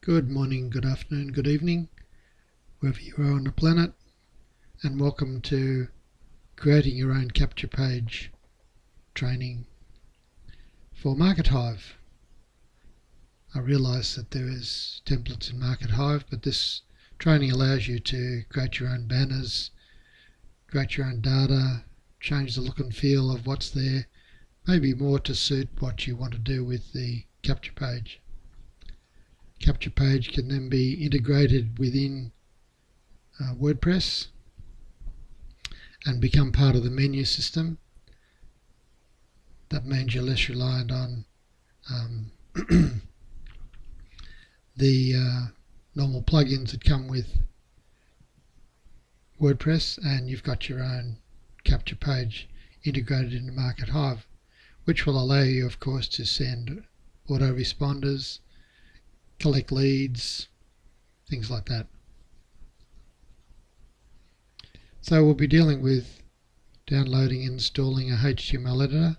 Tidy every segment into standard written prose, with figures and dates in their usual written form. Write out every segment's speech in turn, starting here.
Good morning, good afternoon, good evening, wherever you are on the planet, and welcome to creating your own capture page training for Market Hive. I realise that there is templates in Market Hive, but this training allows you to create your own banners, create your own data, change the look and feel of what's there, maybe more to suit what you want to do with the capture page. Capture page can then be integrated within WordPress and become part of the menu system. That means you're less reliant on the normal plugins that come with WordPress, and you've got your own capture page integrated into Market Hive, which will allow you, of course, to send autoresponders, collect leads, things like that. So we'll be dealing with downloading and installing a HTML editor.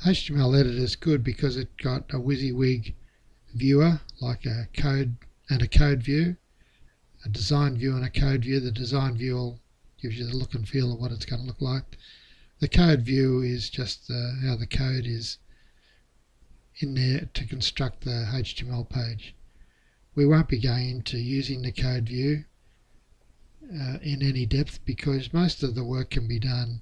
HTML editor is good because it's got a WYSIWYG viewer, like a code and a code view, a design view and a code view. The design view gives you the look and feel of what it's going to look like. The code view is just how the code is in there to construct the HTML page. We won't be going into using the code view in any depth because most of the work can be done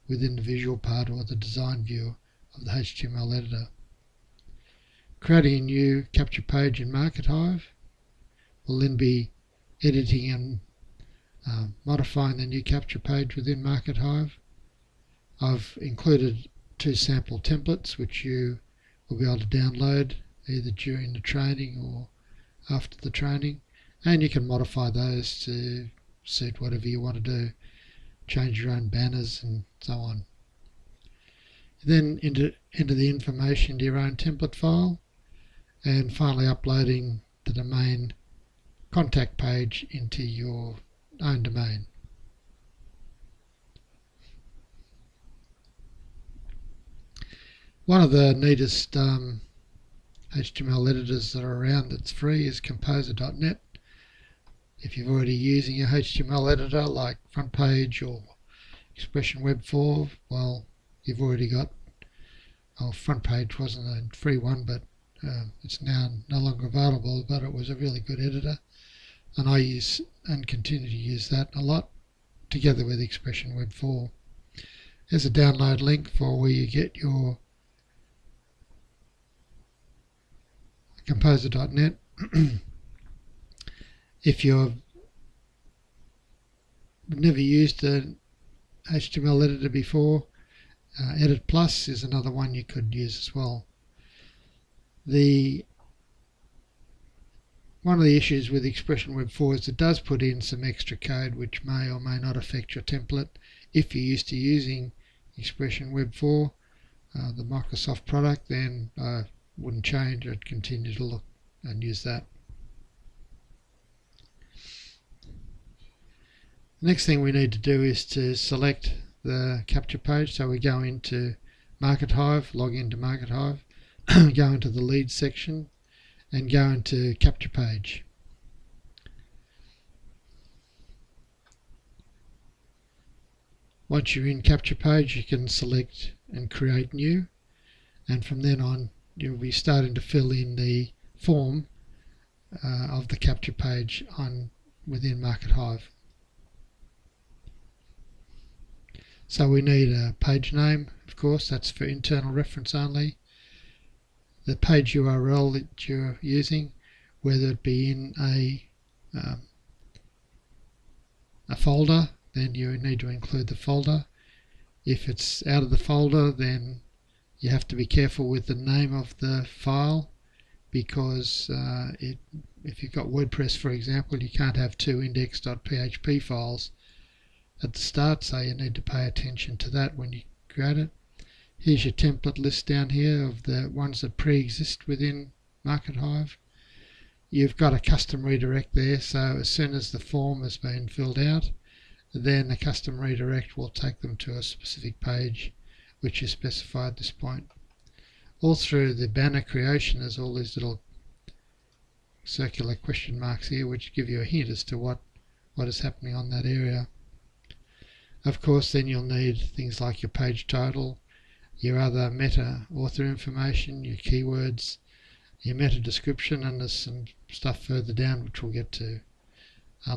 within the visual part or the design view of the HTML editor. Creating a new capture page in Market Hive will then be editing and modifying the new capture page within Market Hive. I've included 2 sample templates which you will be able to download either during the training or after the training, and you can modify those to suit whatever you want to do, change your own banners and so on. Then enter the information to your own template file, and finally uploading the domain contact page into your own domain. One of the neatest HTML editors that are around that's free is Composer.net. If you're already using a HTML editor like FrontPage or Expression Web 4, well, you've already got, FrontPage wasn't a free one, but it's now no longer available, but it was a really good editor, and I use and continue to use that a lot together with Expression Web 4. There's a download link for where you get your Composer.net. If you've never used an HTML editor before, Edit Plus is another one you could use as well. One of the issues with Expression Web 4 is it does put in some extra code which may or may not affect your template. If you're used to using Expression Web 4, the Microsoft product, then wouldn't change. I'd continue to look and use that. The next thing we need to do is to select the capture page. So we go into Market Hive, log into Market Hive, go into the leads section and go into capture page. Once you're in capture page, you can select and create new, and from then on you'll be starting to fill in the form of the capture page within Market Hive. So we need a page name, of course, that's for internal reference only. The page URL that you're using, whether it be in a folder, then you need to include the folder. If it's out of the folder, then you have to be careful with the name of the file, because if you've got WordPress, for example, you can't have 2 index.php files at the start, so you need to pay attention to that when you create it. Here's your template list down here of the ones that pre-exist within Market Hive. You've got a custom redirect there, so as soon as the form has been filled out, then the custom redirect will take them to a specific page which is specified at this point. All through the banner creation, there's all these little circular question marks here, which give you a hint as to what is happening on that area. Of course, then you'll need things like your page title, your other meta author information, your keywords, your meta description, and there's some stuff further down which we'll get to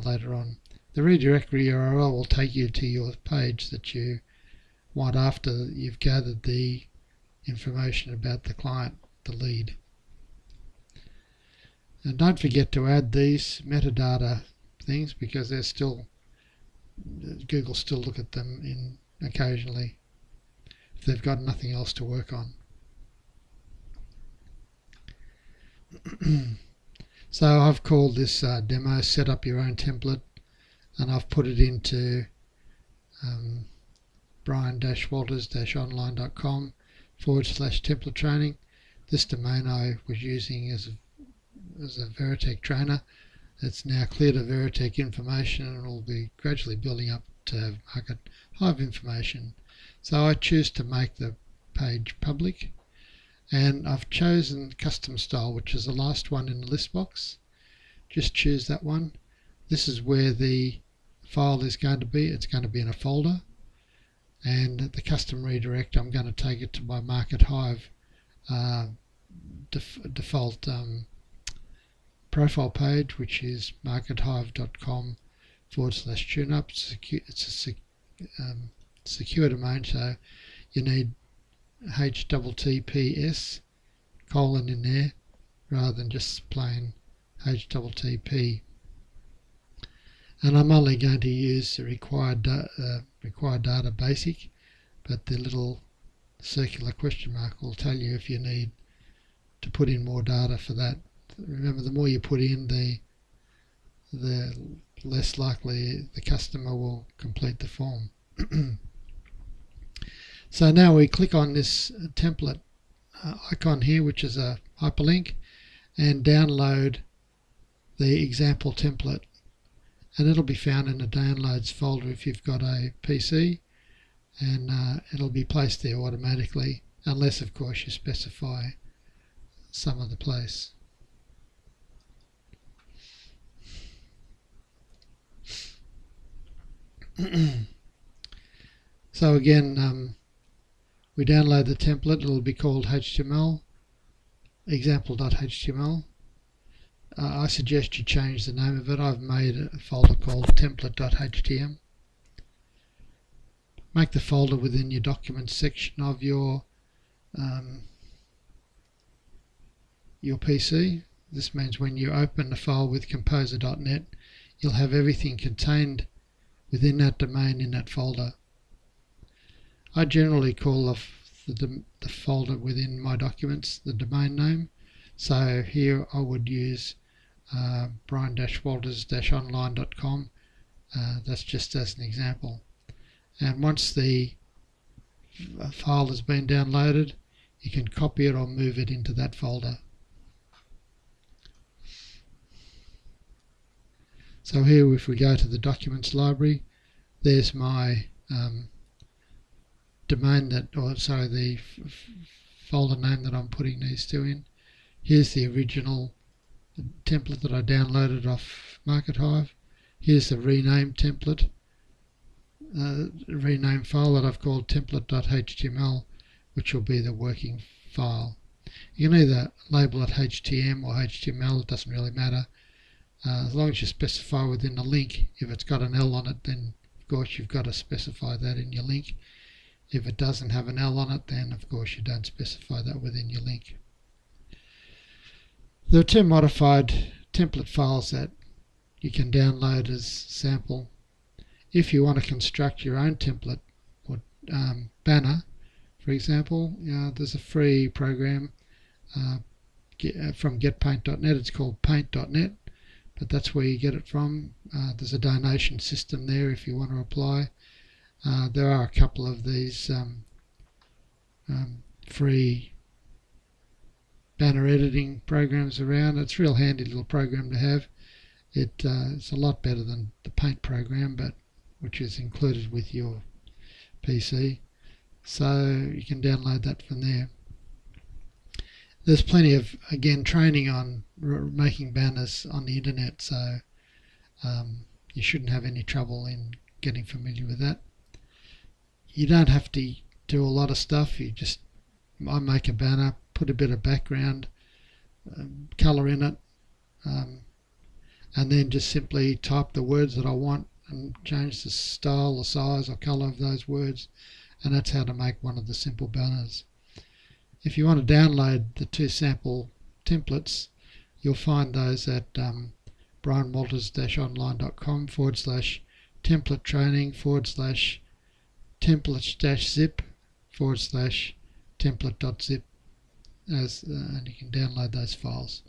later on. The redirect URL will take you to your page that you want after you've gathered the information about the client, the lead. And don't forget to add these metadata things, because they're still, Google still look at them occasionally if they've got nothing else to work on. So I've called this demo set up your own template, and I've put it into brian-walters-online.com/template training. This domain I was using as a Veritech trainer. It's now cleared of Veritech information and will be gradually building up to have market Hive information. So I choose to make the page public, and I've chosen custom style, which is the last one in the list box. Just choose that one. This is where the file is going to be. It's going to be in a folder, and the custom redirect, I'm going to take it to my Market Hive default profile page, which is markethive.com/tuneup. It's a secure domain, so you need HTTPS : in there rather than just plain HTTP. And I'm only going to use the required data basic, but the little circular question mark will tell you if you need to put in more data for that. Remember, the more you put in, the less likely the customer will complete the form. So now we click on this template icon here, which is a hyperlink, and download the example template, and it'll be found in the downloads folder if you've got a PC, and it'll be placed there automatically, unless of course you specify some other place. So again, we download the template. It'll be called HTML, example.html. I suggest you change the name of it. I've made a folder called template.htm. Make the folder within your documents section of your PC. This means when you open the file with composer.net, you'll have everything contained within that domain in that folder. I generally call the folder within my documents the domain name. So here I would use brian-walters-online.com. That's just as an example. And once the file has been downloaded, you can copy it or move it into that folder. So here, if we go to the documents library, there's my domain the folder name that I'm putting these two in. Here's the original template that I downloaded off Market Hive. Here's the rename template, rename file that I've called template.html, which will be the working file. You can either label it HTML or HTML, it doesn't really matter. As long as you specify within the link, if it's got an L on it, then of course you've got to specify that in your link. If it doesn't have an L on it, then of course you don't specify that within your link. There are two modified template files that you can download as sample. If you want to construct your own template or banner, for example, there's a free program from getpaint.net. It's called paint.net, but that's where you get it from. There's a donation system there if you want to apply. There are a couple of these free banner editing programs around. It's a real handy little program to have. It's a lot better than the Paint program, but which is included with your PC. So you can download that from there. there's plenty of, again, training on making banners on the internet, so you shouldn't have any trouble in getting familiar with that. You don't have to do a lot of stuff. I make a banner, put a bit of background colour in it, and then just simply type the words that I want and change the style, the size or colour of those words, and that's how to make one of the simple banners. If you want to download the 2 sample templates, you'll find those at brianwalters-online.com/template training/templates-zip/template.zip, and you can download those files.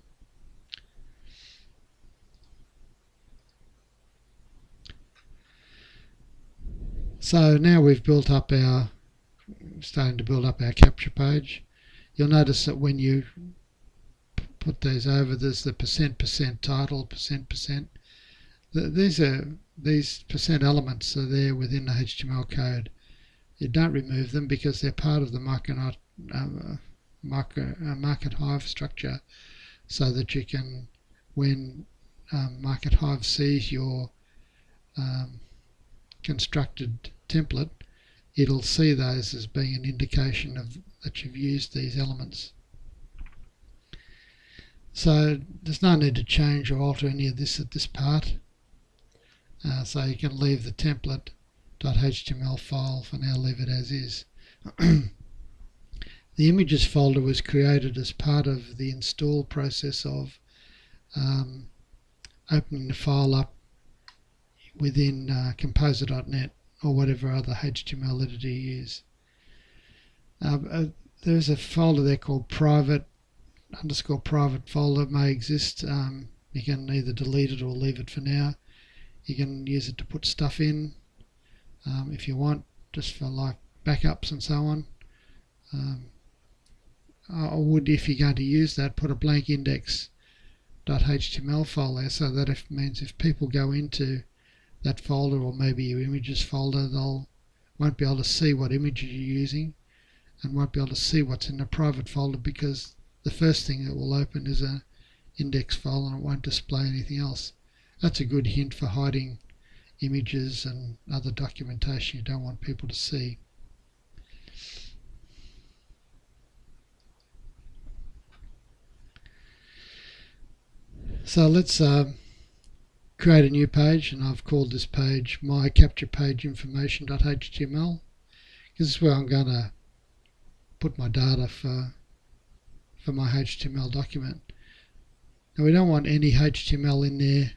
So now we've starting to build up our capture page. You'll notice that when you put these over, there's the % title, %. These percent elements are there within the HTML code. You don't remove them because they're part of the Market Hive structure, so that you can, when Market Hive sees your constructed template, it'll see those as being an indication of that you've used these elements. So there's no need to change or alter any of this at this part. So you can leave the template.html file for now, leave it as is. The images folder was created as part of the install process of opening the file up within composer.net or whatever other HTML editor you use. There's a folder there called private folder may exist. You can either delete it or leave it for now. You can use it to put stuff in if you want, just for like backups and so on. I would, if you're going to use that, put a blank index.html file there, so that means if people go into that folder or maybe your images folder, won't be able to see what images you're using and won't be able to see what's in the private folder, because the first thing that will open is an index file and it won't display anything else. That's a good hint for hiding images and other documentation you don't want people to see. So let's create a new page, and I've called this page my capture page information.html, because this is where I'm going to put my data for my HTML document. Now we don't want any HTML in there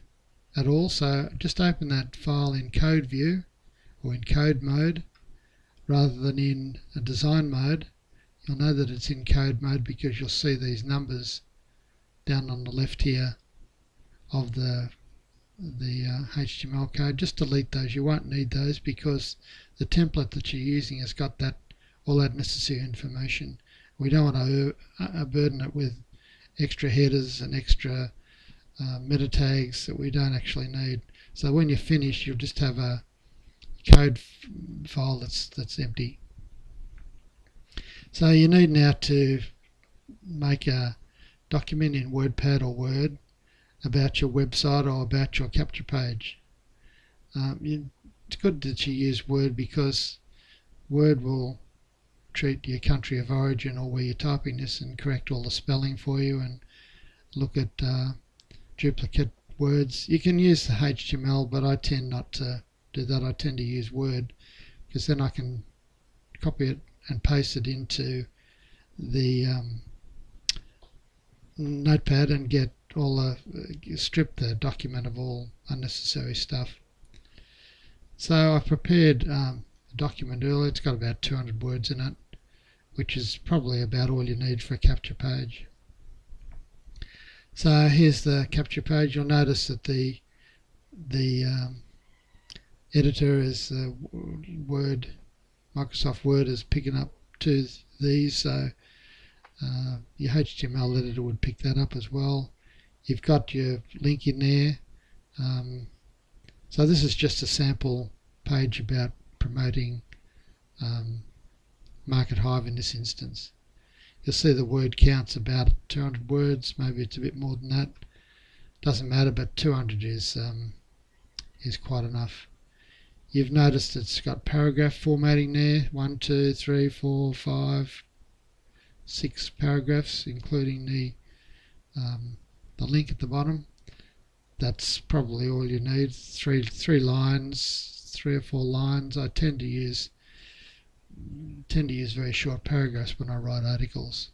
at all, so just open that file in code view or in code mode rather than in a design mode. You'll know that it's in code mode because you'll see these numbers down on the left here of the HTML code. Just delete those. You won't need those because the template that you're using has got all that necessary information. We don't want to burden it with extra headers and extra meta tags that we don't actually need. So when you're finished, you'll just have a code file that's empty. So you need now to make a document in WordPad or Word about your website or about your capture page. It's good that you use Word, because Word will treat your country of origin or where you're typing this and correct all the spelling for you and look at duplicate words. You can use the HTML, but I tend not to do that. I tend to use Word because then I can copy it and paste it into the notepad and get strip the document of all unnecessary stuff. So I prepared a document earlier. It's got about 200 words in it, which is probably about all you need for a capture page. So here's the capture page. You'll notice that the editor is Word. Microsoft Word is picking up to these, so your HTML editor would pick that up as well. You've got your link in there. So this is just a sample page about promoting Market Hive in this instance. you'll see the word count's about 200 words. Maybe it's a bit more than that. Doesn't matter, but 200 is quite enough. You've noticed it's got paragraph formatting there. 1, 2, 3, 4, 5, 6 paragraphs, including the link at the bottom. That's probably all you need. Three lines, 3 or 4 lines. I tend to use very short paragraphs when I write articles.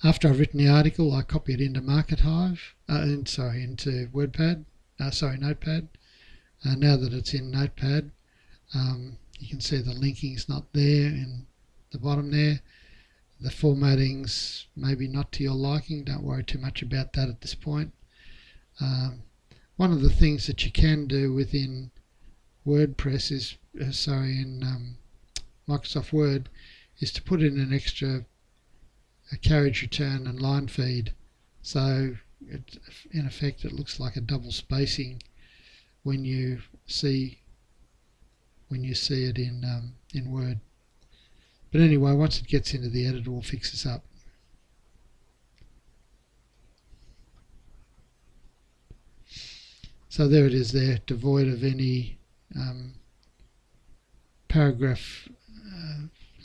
After I've written the article, I copy it into into Notepad. Now that it's in Notepad, you can see the linking's not there in the bottom there. The formatting's maybe not to your liking. Don't worry too much about that at this point. One of the things that you can do within WordPress is, in Microsoft Word, is to put in an extra carriage return and line feed. So in effect, it looks like a double spacing when you see it in Word. But anyway, once it gets into the editor, we'll fix this up. So there it is there, devoid of any paragraph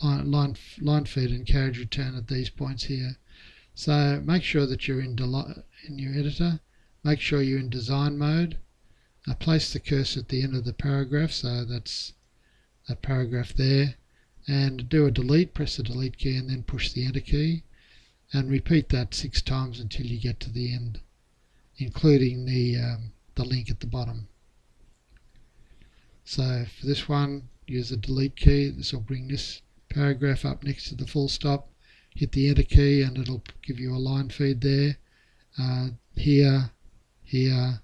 line feed and carriage return at these points here. So make sure that you're in your editor. Make sure you're in design mode. Place the cursor at the end of the paragraph, so that's that paragraph there, and do a delete. Press the delete key and then push the enter key, and repeat that 6 times until you get to the end, including the link at the bottom. So for this one, use the delete key. This will bring this paragraph up next to the full stop. Hit the enter key and it'll give you a line feed there. Here, here,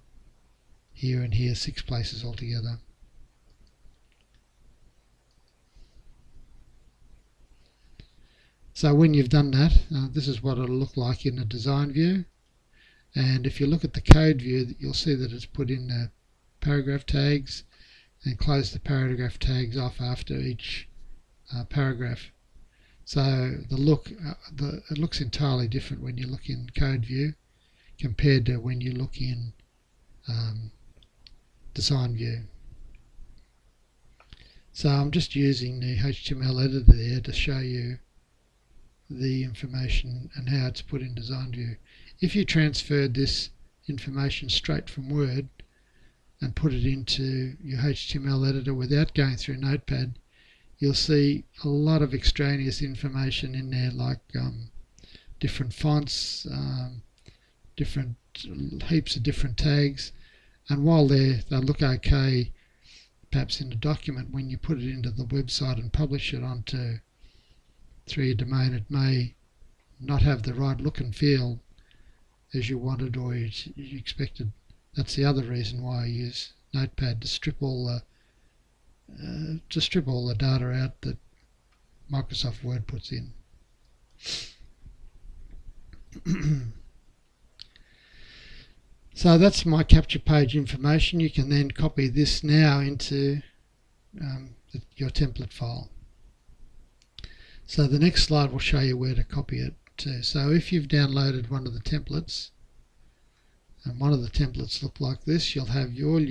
here and here, 6 places altogether. So when you've done that, this is what it'll look like in the design view. And if you look at the code view, you'll see that it's put in the paragraph tags and close the paragraph tags off after each paragraph. So it looks entirely different when you look in code view compared to when you look in design view. So I'm just using the HTML editor there to show you the information and how it's put in design view. If you transferred this information straight from Word and put it into your HTML editor without going through Notepad, you'll see a lot of extraneous information in there, like different fonts, different heaps of different tags, and while they look okay perhaps in a document, when you put it into the website and publish it through your domain, it may not have the right look and feel as you wanted or you expected. That's the other reason why I use Notepad, to strip all the data out that Microsoft Word puts in. So that's my capture page information. You can then copy this now into your template file. So the next slide will show you where to copy it to. So if you've downloaded one of the templates, and one of the templates look like this, you'll have your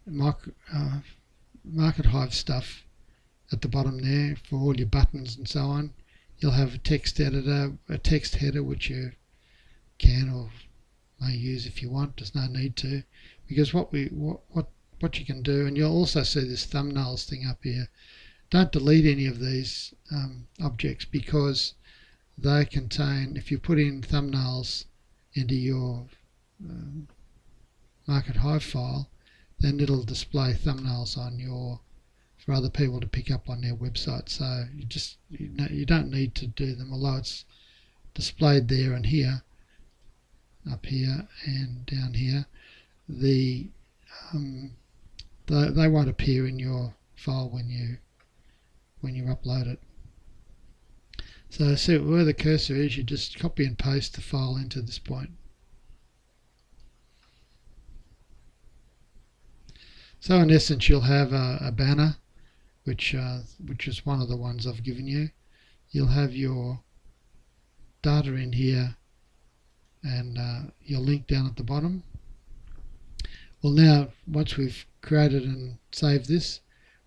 Market Hive stuff at the bottom there for all your buttons and so on. You'll have a text editor, a text header, which you can or may use if you want. There's no need to, because what you can do, and you'll also see this thumbnails thing up here. Don't delete any of these objects, because they contain, if you put in thumbnails into your Market Hive file, then it'll display thumbnails on for other people to pick up on their website. So you don't need to do them, although it's displayed there and here, up here and down here. They won't appear in your file when you upload it. So see where the cursor is, you just copy and paste the file into this point. So in essence, you'll have a banner, which is one of the ones I've given you. You'll have your data in here and your link down at the bottom. Well, now once we've created and saved this,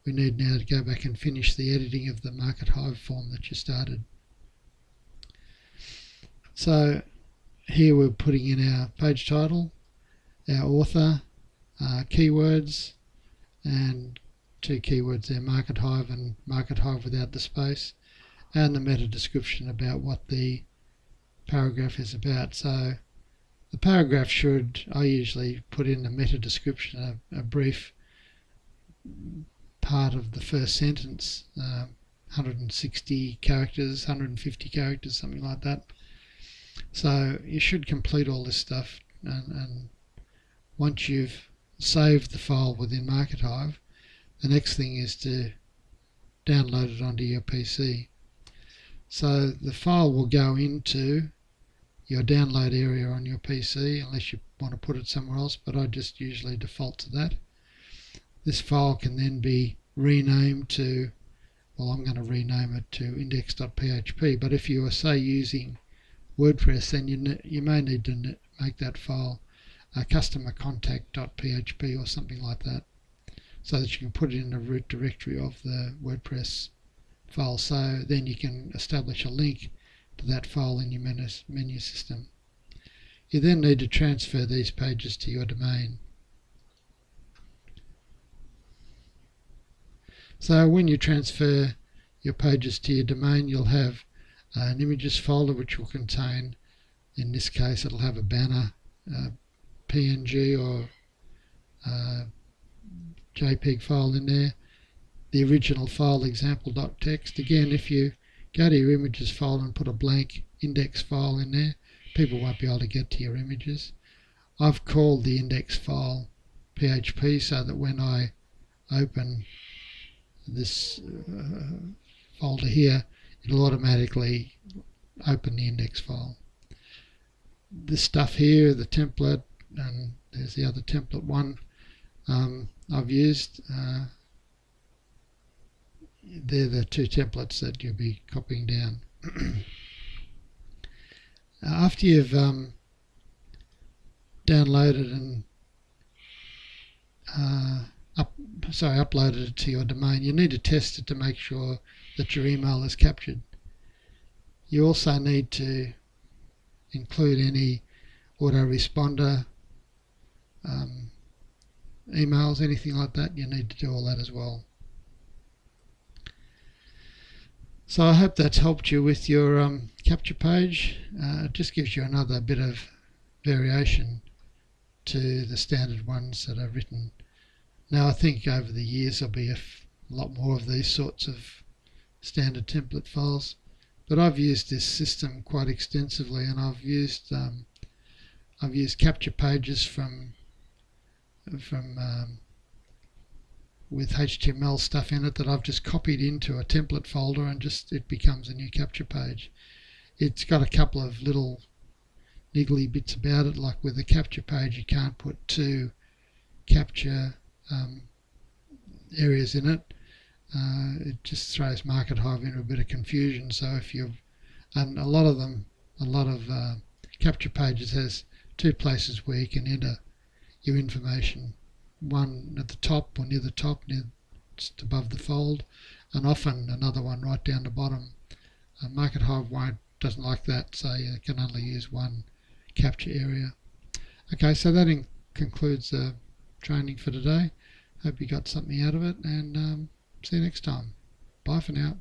we need now to go back and finish the editing of the Market Hive form that you started. So here we're putting in our page title, our author, keywords, and two keywords there, Market Hive and Market Hive without the space, and the meta description about what the paragraph is about. So the paragraph I usually put in a meta description, a brief part of the first sentence, 160 characters, 150 characters, something like that. So you should complete all this stuff, and once you've saved the file within Market Hive, the next thing is to download it onto your PC. So the file will go into your download area on your PC unless you want to put it somewhere else, but I just usually default to that. This file can then be renamed to, well, I'm going to rename it to index.php, but if you are, say, using WordPress, then you may need to make that file customercontact.php or something like that, so that you can put it in the root directory of the WordPress file. So then you can establish a link to that file in your menu system. You then need to transfer these pages to your domain. So when you transfer your pages to your domain, you'll have an images folder which will contain, in this case it'll have a banner, PNG or JPEG file in there, the original file example.txt. Again, if you go to your images folder and put a blank index file in there, people won't be able to get to your images. I've called the index file PHP so that when I open this folder here, it'll automatically open the index file. This stuff here, the template, and there's the other template one I've used. They're the two templates that you'll be copying down. After you've downloaded and uploaded it to your domain, you need to test it to make sure that your email is captured. You also need to include any autoresponder emails, anything like that. You need to do all that as well. So I hope that's helped you with your capture page. It just gives you another bit of variation to the standard ones that are written. Now I think over the years there'll be a lot more of these sorts of standard template files, but I've used this system quite extensively, and I've used capture pages with HTML stuff in it that I've just copied into a template folder, and it becomes a new capture page. It's got a couple of little niggly bits about it, like with the capture page you can't put two capture areas in it. It just throws Market Hive into a bit of confusion. So and a lot of capture pages has two places where you can enter your information, one at the top or near the top, just above the fold, and often another one right down the bottom. Market Hive doesn't like that, so you can only use one capture area. Okay, so that concludes the training for today. Hope you got something out of it, and see you next time. Bye for now.